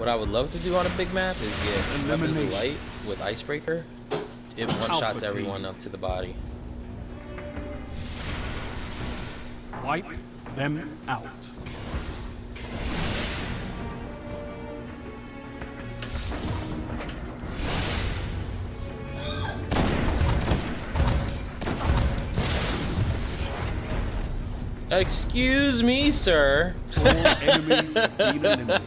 What I would love to do on a big map is get weapons of light with icebreaker. It one-shots everyone up to the body. Wipe them out. Excuse me, sir. All enemies have been eliminated.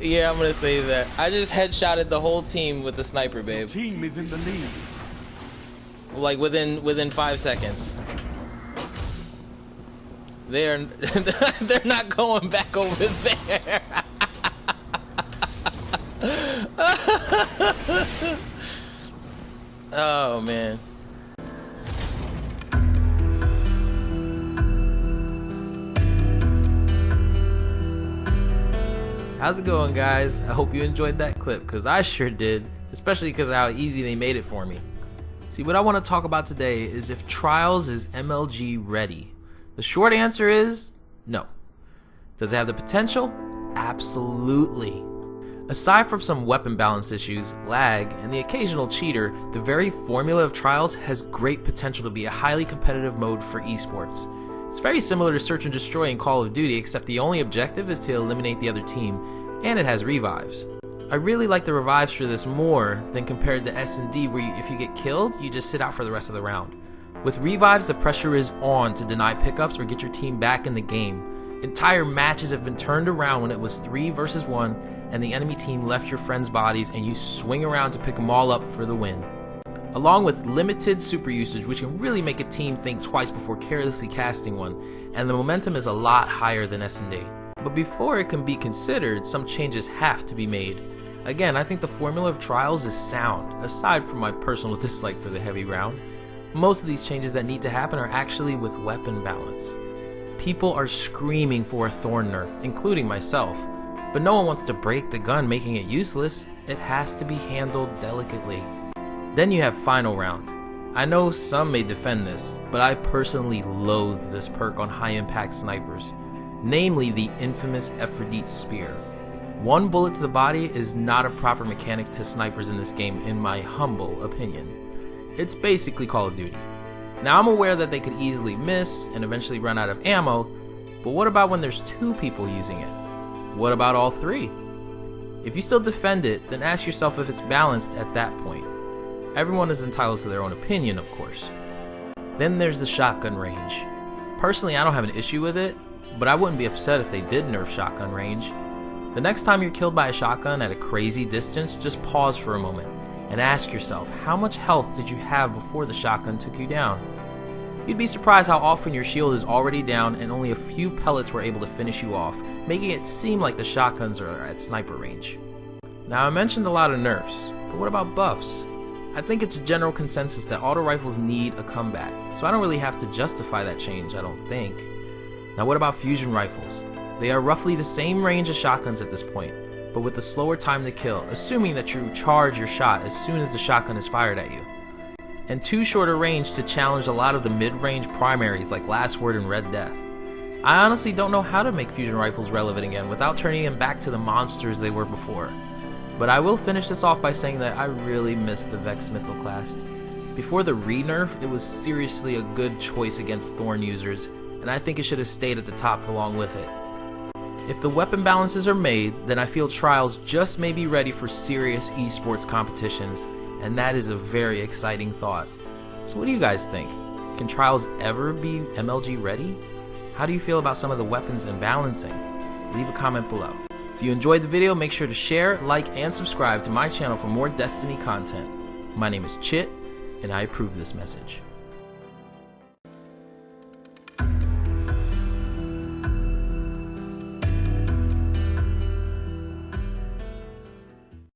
Yeah, I'm gonna say that. I just headshotted the whole team with the sniper, babe. The team is in the lead. Like within 5 seconds. They're not going back over there. Oh man. How's it going, guys? I hope you enjoyed that clip, because I sure did, especially because of how easy they made it for me. See, what I want to talk about today is if Trials is MLG ready. The short answer is no. Does it have the potential? Absolutely. Aside from some weapon balance issues, lag, and the occasional cheater, the very formula of Trials has great potential to be a highly competitive mode for esports. It's very similar to Search and Destroy in Call of Duty, except the only objective is to eliminate the other team, and it has revives. I really like the revives for this more than compared to S&D, where if you get killed, you just sit out for the rest of the round. With revives, the pressure is on to deny pickups or get your team back in the game. Entire matches have been turned around when it was 3 versus 1, and the enemy team left your friends' bodies and you swing around to pick them all up for the win. Along with limited super usage, which can really make a team think twice before carelessly casting one, and the momentum is a lot higher than S&D. But before it can be considered, some changes have to be made. Again, I think the formula of Trials is sound, aside from my personal dislike for the heavy round. Most of these changes that need to happen are actually with weapon balance. People are screaming for a Thorn nerf, including myself, but no one wants to break the gun, making it useless. It has to be handled delicately. Then you have Final Round. I know some may defend this, but I personally loathe this perk on high impact snipers, namely the infamous Aphrodite Spear. One bullet to the body is not a proper mechanic to snipers in this game, in my humble opinion. It's basically Call of Duty. Now, I'm aware that they could easily miss and eventually run out of ammo, but what about when there's 2 people using it? What about all 3? If you still defend it, then ask yourself if it's balanced at that point. Everyone is entitled to their own opinion, of course. Then there's the shotgun range. Personally, I don't have an issue with it, but I wouldn't be upset if they did nerf shotgun range. The next time you're killed by a shotgun at a crazy distance, just pause for a moment and ask yourself, how much health did you have before the shotgun took you down? You'd be surprised how often your shield is already down and only a few pellets were able to finish you off, making it seem like the shotguns are at sniper range. Now, I mentioned a lot of nerfs, but what about buffs? I think it's a general consensus that auto rifles need a comeback, so I don't really have to justify that change, I don't think. Now, what about fusion rifles? They are roughly the same range as shotguns at this point, but with a slower time to kill, assuming that you charge your shot as soon as the shotgun is fired at you. And too short a range to challenge a lot of the mid-range primaries like Last Word and Red Death. I honestly don't know how to make fusion rifles relevant again without turning them back to the monsters they were before. But I will finish this off by saying that I really missed the Vex Mythoclast. Before the re-nerf, it was seriously a good choice against Thorn users, and I think it should have stayed at the top along with it. If the weapon balances are made, then I feel Trials just may be ready for serious esports competitions, and that is a very exciting thought. So what do you guys think? Can Trials ever be MLG ready? How do you feel about some of the weapons and balancing? Leave a comment below. If you enjoyed the video, make sure to share, like, and subscribe to my channel for more Destiny content. My name is Chit, and I approve this message.